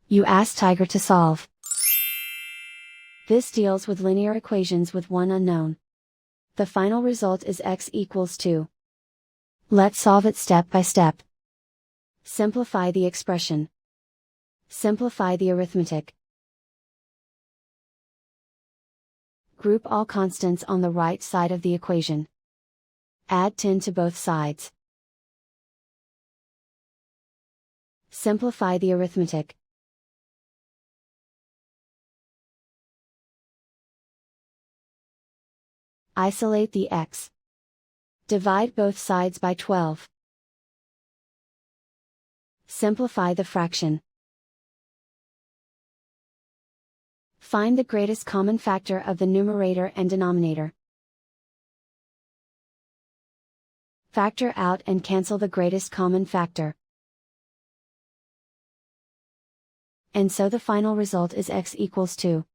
You ask Tiger to solve. This deals with linear equations with one unknown. The final result is x equals 2. Let's solve it step by step. Simplify the expression. Simplify the arithmetic. Group all constants on the right side of the equation. Add 10 to both sides. Simplify the arithmetic. Isolate the x. Divide both sides by 12. Simplify the fraction. Find the greatest common factor of the numerator and denominator. Factor out and cancel the greatest common factor. And so the final result is x equals 2.